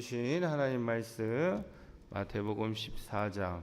주신 하나님 말씀 마태복음 17장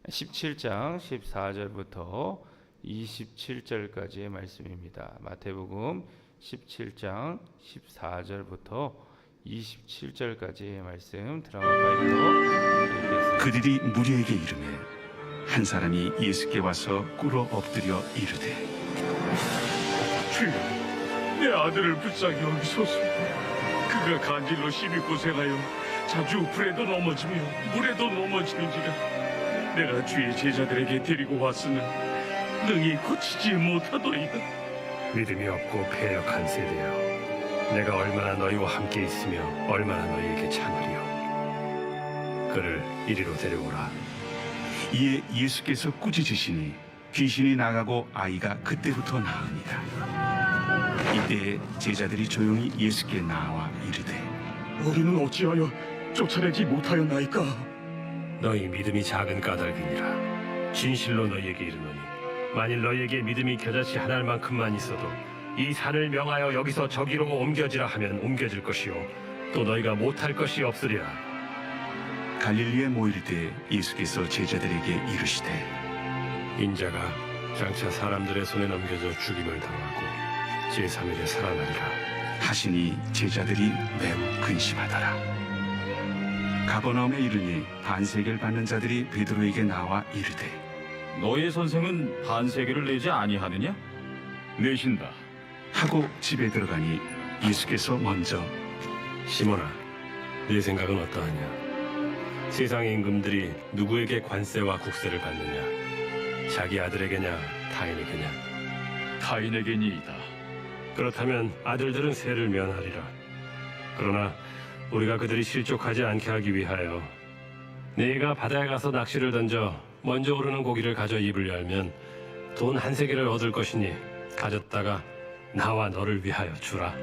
14절부터 27절까지의 말씀입니다. 마태복음 17장 14절부터 27절까지의 말씀 드라마 파일로 읽겠습니다. 그들이 무리에게 이르매 한 사람이 예수께 와서 꿇어 엎드려 이르되 주여, 내 아들을 불쌍히 여기소서. 그가 간질로 심히 고생하여 자주 불에도 넘어지며 물에도 넘어지는지라. 내가 주의 제자들에게 데리고 왔으나 능히 고치지 못하더이다. 믿음이 없고 패역한 세대여, 내가 얼마나 너희와 함께 있으며 얼마나 너희에게 참으리요. 그를 이리로 데려오라. 이에 예수께서 꾸짖으시니 귀신이 나가고 아이가 그때부터 나으니라. 이때 제자들이 조용히 예수께 나와 이르되 우리는 어찌하여 쫓아내지 못하였나이까? 너희 믿음이 작은 까닭이니라. 진실로 너희에게 이르노니 만일 너희에게 믿음이 겨자씨 한 알만큼만 있어도 이 산을 명하여 여기서 저기로 옮겨지라 하면 옮겨질 것이요 또 너희가 못할 것이 없으리라. 갈릴리에 모일 때 예수께서 제자들에게 이르시되 인자가 장차 사람들의 손에 넘겨져 죽임을 당하고 제3일에 살아나리라 하시니 제자들이 매우 근심하더라. 가버나움에 이르니 반세계를 받는 자들이 베드로에게 나와 이르되 너의 선생은 반세계를 내지 아니하느냐? 내신다. 하고 집에 들어가니 예수께서 먼저 시몬아, 네 생각은 어떠하냐? 세상의 임금들이 누구에게 관세와 국세를 받느냐? 자기 아들에게냐 타인에게냐? 타인에게니이다. 그렇다면 아들들은 세를 면하리라. 그러나 우리가 그들이 실족하지 않게 하기 위하여 네가 바다에 가서 낚시를 던져 먼저 오르는 고기를 가져 입을 열면 돈 한 세계를 얻을 것이니 가졌다가 나와 너를 위하여 주라.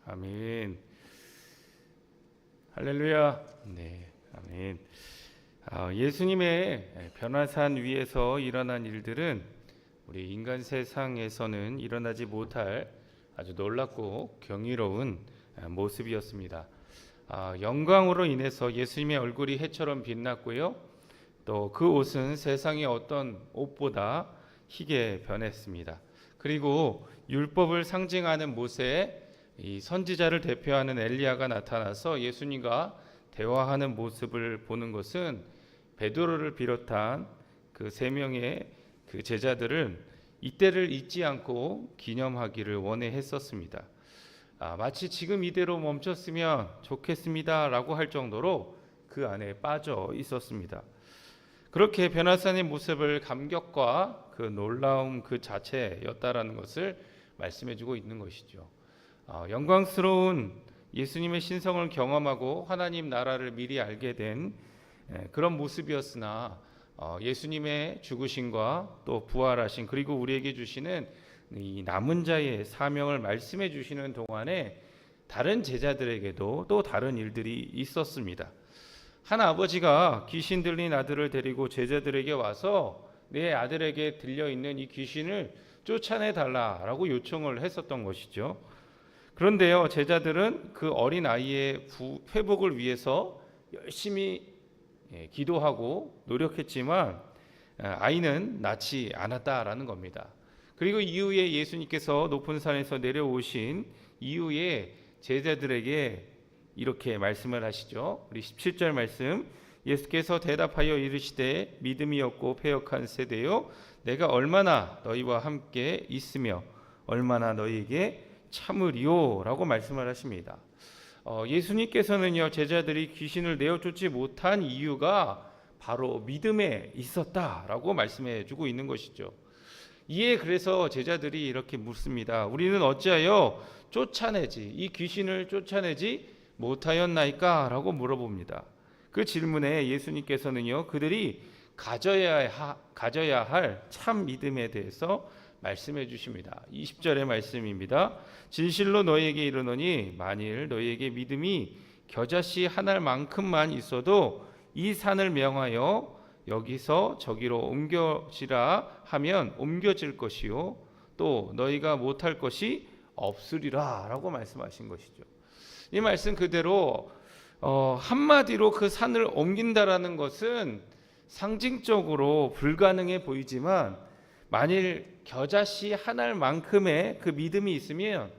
아멘. 할렐루야. 네, 아멘. 예수님의 변화산 위에서 일어난 일들은 우리 인간 세상에서는 일어나지 못할 아주 놀랍고 경이로운 모습이었습니다. 영광으로 인해서 예수님의 얼굴이 해처럼 빛났고요. 또 그 옷은 세상의 어떤 옷보다 희게 변했습니다. 그리고 율법을 상징하는 모세에 이 선지자를 대표하는 엘리야가 나타나서 예수님과 대화하는 모습을 보는 것은 베드로를 비롯한 그 세 명의 그 제자들은 이때를 잊지 않고 기념하기를 원해했었습니다. 마치 지금 이대로 멈췄으면 좋겠습니다라고 할 정도로 그 안에 빠져 있었습니다. 그렇게 변화산의 모습을 감격과 그 놀라움 그 자체였다라는 것을 말씀해주고 있는 것이죠. 영광스러운 예수님의 신성을 경험하고 하나님 나라를 미리 알게 된 그런 모습이었으나 예수님의 죽으심과 또 부활하신 그리고 우리에게 주시는 이 남은 자의 사명을 말씀해 주시는 동안에 다른 제자들에게도 또 다른 일들이 있었습니다. 한 아버지가 귀신 들린 아들을 데리고 제자들에게 와서 내 아들에게 들려있는 이 귀신을 쫓아내 달라라고 요청을 했었던 것이죠. 그런데요, 제자들은 그 어린 아이의 회복을 위해서 열심히 기도하고 노력했지만 아이는 낫지 않았다라는 겁니다. 그리고 이후에 예수님께서 높은 산에서 내려오신 이후에 제자들에게 이렇게 말씀을 하시죠. 우리 17절 말씀, 예수께서 대답하여 이르시되 믿음이 없고 패역한 세대요, 내가 얼마나 너희와 함께 있으며 얼마나 너희에게 참으리요 라고 말씀을 하십니다. 예수님께서는요, 제자들이 귀신을 내어쫓지 못한 이유가 바로 믿음에 있었다라고 말씀해 주고 있는 것이죠. 이에 그래서 제자들이 이렇게 묻습니다. 우리는 어찌하여 이 귀신을 쫓아내지 못하였나이까? 라고 물어봅니다. 그 질문에 예수님께서는요, 그들이 가져야 할 참 믿음에 대해서 말씀해 주십니다. 20절의 말씀입니다. 진실로 너희에게 이르노니 만일 너희에게 믿음이 겨자씨 한 알만큼만 있어도 이 산을 명하여 여기서 저기로 옮겨지라 하면 옮겨질 것이요 또 너희가 못할 것이 없으리라라고 말씀하신 것이죠. 이 말씀 그대로 한마디로 그 산을 옮긴다라는 것은 상징적으로 불가능해 보이지만 만일 겨자씨 한 알만큼의 그 믿음이 있으면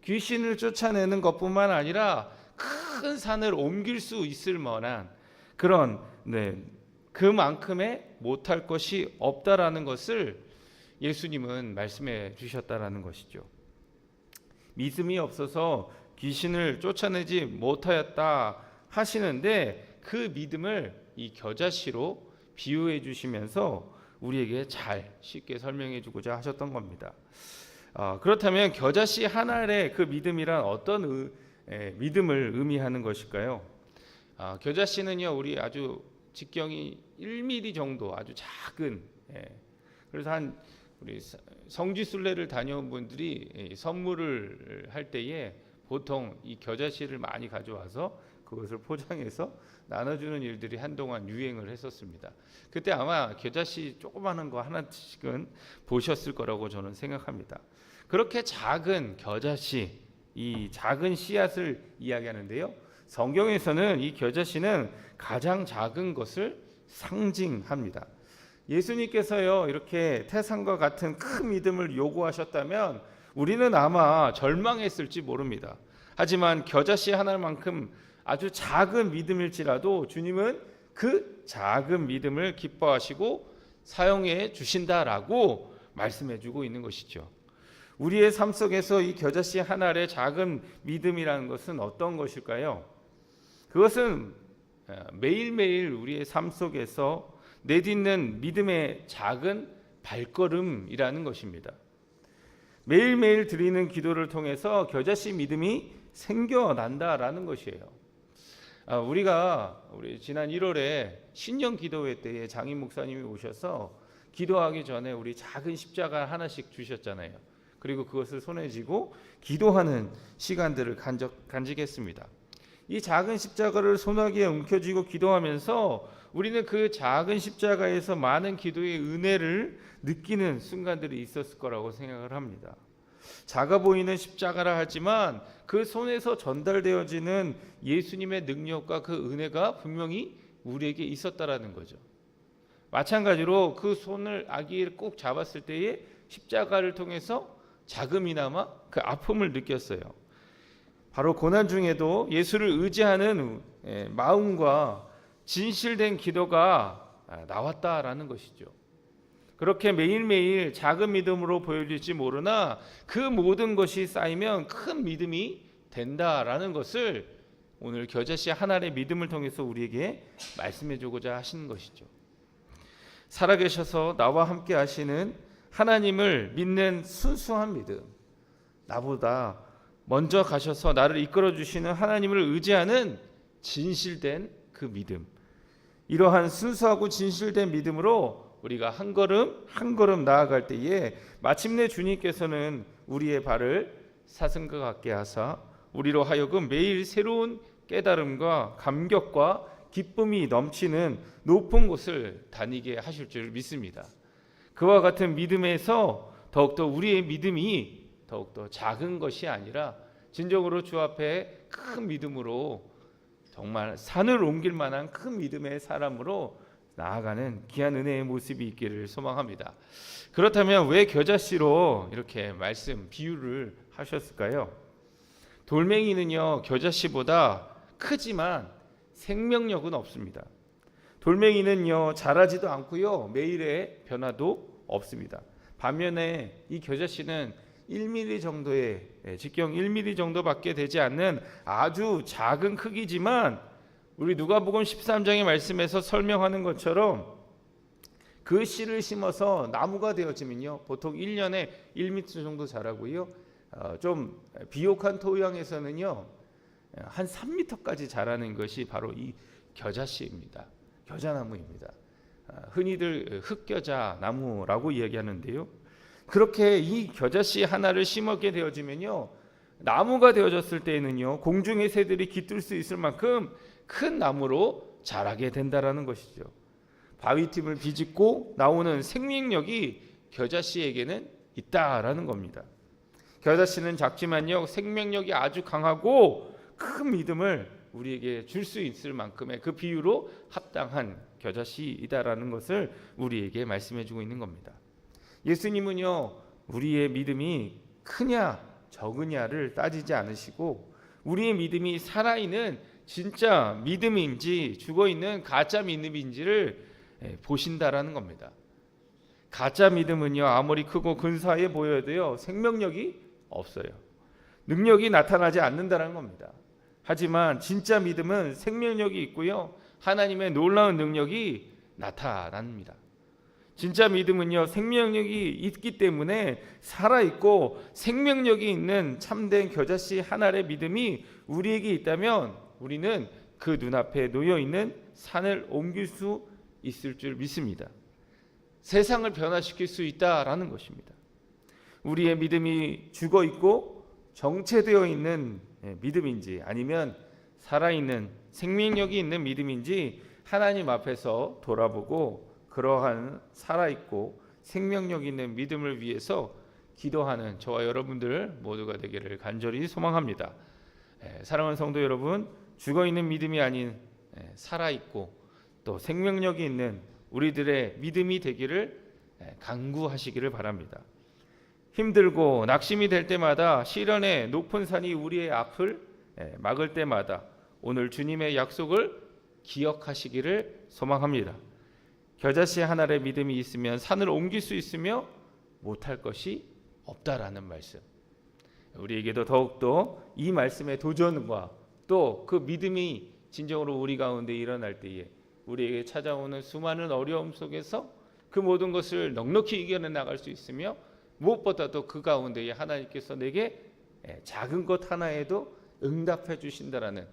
귀신을 쫓아내는 것뿐만 아니라 큰 산을 옮길 수 있을 만한 그런 그만큼의 못할 것이 없다라는 것을 예수님은 말씀해 주셨다라는 것이죠. 믿음이 없어서 귀신을 쫓아내지 못하였다 하시는데 그 믿음을 이 겨자씨로 비유해 주시면서 우리에게 잘 쉽게 설명해 주고자 하셨던 겁니다. 그렇다면 겨자씨 한 알의 그 믿음이란 어떤 믿음을 의미하는 것일까요? 겨자씨는요, 우리 아주 직경이 1mm 정도 아주 작은, 그래서 우리 성지순례를 다녀온 분들이 선물을 할 때에 보통 이 겨자씨를 많이 가져와서 그것을 포장해서 나눠주는 일들이 한동안 유행을 했었습니다. 그때 아마 겨자씨 조그마한 거 하나씩은 보셨을 거라고 저는 생각합니다. 그렇게 작은 겨자씨, 이 작은 씨앗을 이야기하는데요. 성경에서는 이 겨자씨는 가장 작은 것을 상징합니다. 예수님께서요, 이렇게 태산과 같은 큰 믿음을 요구하셨다면 우리는 아마 절망했을지 모릅니다. 하지만 겨자씨 하나만큼 아주 작은 믿음일지라도 주님은 그 작은 믿음을 기뻐하시고 사용해 주신다라고 말씀해 주고 있는 것이죠. 우리의 삶 속에서 이 겨자씨 한 알의 작은 믿음이라는 것은 어떤 것일까요? 그것은 매일매일 우리의 삶 속에서 내딛는 믿음의 작은 발걸음이라는 것입니다. 매일매일 드리는 기도를 통해서 겨자씨 믿음이 생겨난다라는 것이에요. 우리 지난 1월에 신년 기도회 때에 장인 목사님이 오셔서 기도하기 전에 우리 작은 십자가 하나씩 주셨잖아요. 그리고 그것을 손에 쥐고 기도하는 시간들을 간직했습니다. 이 작은 십자가를 소나기에 움켜쥐고 기도하면서 우리는 그 작은 십자가에서 많은 기도의 은혜를 느끼는 순간들이 있었을 거라고 생각을 합니다. 작아 보이는 십자가라 하지만 그 손에서 전달되어지는 예수님의 능력과 그 은혜가 분명히 우리에게 있었다라는 거죠. 마찬가지로 그 손을 아기를 꼭 잡았을 때에 십자가를 통해서 자금이나마 그 아픔을 느꼈어요. 바로 고난 중에도 예수를 의지하는 마음과 진실된 기도가 나왔다라는 것이죠. 그렇게 매일매일 작은 믿음으로 보여질지 모르나 그 모든 것이 쌓이면 큰 믿음이 된다라는 것을 오늘 겨자씨 한 알의 믿음을 통해서 우리에게 말씀해 주고자 하시는 것이죠. 살아계셔서 나와 함께 하시는 하나님을 믿는 순수한 믿음, 나보다 먼저 가셔서 나를 이끌어 주시는 하나님을 의지하는 진실된 그 믿음, 이러한 순수하고 진실된 믿음으로 우리가 한 걸음 한 걸음 나아갈 때에 마침내 주님께서는 우리의 발을 사슴과 같게 하사 우리로 하여금 매일 새로운 깨달음과 감격과 기쁨이 넘치는 높은 곳을 다니게 하실 줄 믿습니다. 그와 같은 믿음에서 더욱더 우리의 믿음이 더욱더 작은 것이 아니라 진정으로 주 앞에 큰 믿음으로 정말 산을 옮길 만한 큰 믿음의 사람으로 나아가는 귀한 은혜의 모습이 있기를 소망합니다. 그렇다면 왜 겨자씨로 이렇게 비유를 하셨을까요? 돌멩이는요, 겨자씨보다 크지만 생명력은 없습니다. 돌멩이는요, 자라지도 않고요, 매일의 변화도 없습니다. 반면에 이 겨자씨는 1mm 정도의 직경 1mm 정도밖에 되지 않는 아주 작은 크기지만 우리 누가복음 13장의 말씀에서 설명하는 것처럼 그 씨를 심어서 나무가 되어지면요, 보통 1년에 1m 정도 자라고요, 좀 비옥한 토양에서는요 한 3m까지 자라는 것이 바로 이 겨자씨입니다. 겨자나무입니다. 흔히들 흑겨자 나무라고 이야기하는데요, 그렇게 이 겨자씨 하나를 심었게 되어지면요, 나무가 되어졌을 때에는요, 공중의 새들이 깃들 수 있을 만큼 큰 나무로 자라게 된다라는 것이죠. 바위틈을 비집고 나오는 생명력이 겨자씨에게는 있다라는 겁니다. 겨자씨는 작지만요 생명력이 아주 강하고 큰 믿음을 우리에게 줄 수 있을 만큼의 그 비유로 합당한 겨자씨이다라는 것을 우리에게 말씀해 주고 있는 겁니다. 예수님은요 우리의 믿음이 크냐 적으냐를 따지지 않으시고 우리의 믿음이 살아있는 진짜 믿음인지 죽어있는 가짜 믿음인지를 보신다라는 겁니다. 가짜 믿음은요 아무리 크고 근사해 보여도요 생명력이 없어요. 능력이 나타나지 않는다는 겁니다. 하지만 진짜 믿음은 생명력이 있고요 하나님의 놀라운 능력이 나타납니다. 진짜 믿음은요 생명력이 있기 때문에 살아있고 생명력이 있는 참된 겨자씨 한 알의 믿음이 우리에게 있다면 우리는 그 눈앞에 놓여있는 산을 옮길 수 있을 줄 믿습니다. 세상을 변화시킬 수 있다라는 것입니다. 우리의 믿음이 죽어있고 정체되어 있는 믿음인지 아니면 살아있는 생명력이 있는 믿음인지 하나님 앞에서 돌아보고 그러한 살아있고 생명력 있는 믿음을 위해서 기도하는 저와 여러분들 모두가 되기를 간절히 소망합니다. 사랑하는 성도 여러분, 죽어있는 믿음이 아닌 살아있고 또 생명력이 있는 우리들의 믿음이 되기를 간구하시기를 바랍니다. 힘들고 낙심이 될 때마다 시련의 높은 산이 우리의 앞을 막을 때마다 오늘 주님의 약속을 기억하시기를 소망합니다. 겨자씨 한 알의 믿음이 있으면 산을 옮길 수 있으며 못할 것이 없다라는 말씀. 우리에게도 더욱더 이 말씀의 도전과 또 그 믿음이 진정으로 우리 가운데 일어날 때에 우리에게 찾아오는 수많은 어려움 속에서 그 모든 것을 넉넉히 이겨내 나갈 수 있으며 무엇보다도 그 가운데에 하나님께서 내게 작은 것 하나에도 응답해 주신다라는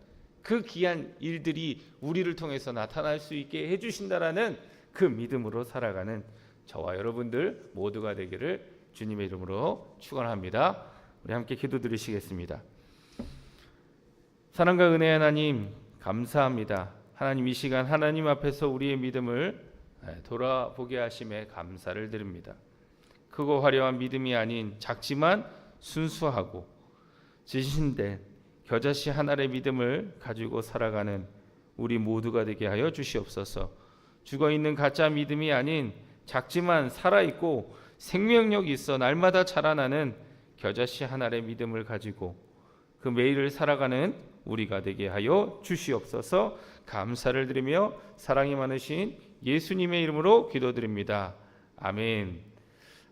그 귀한 일들이 우리를 통해서 나타날 수 있게 해 주신다라는 그 믿음으로 살아가는 저와 여러분들 모두가 되기를 주님의 이름으로 축원합니다. 우리 함께 기도드리시겠습니다. 사랑과 은혜의 하나님 감사합니다. 하나님 이 시간 하나님 앞에서 우리의 믿음을 돌아보게 하심에 감사를 드립니다. 크고 화려한 믿음이 아닌 작지만 순수하고 진실된 겨자씨 한 알의 믿음을 가지고 살아가는 우리 모두가 되게 하여 주시옵소서. 죽어있는 가짜 믿음이 아닌 작지만 살아있고 생명력이 있어 날마다 자라나는 겨자씨 한 알의 믿음을 가지고 그 매일을 살아가는 우리가 되게 하여 주시옵소서. 감사를 드리며 사랑이 많으신 예수님의 이름으로 기도드립니다. 아멘.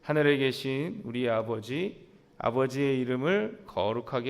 하늘에 계신 우리 아버지의 이름을 거룩하게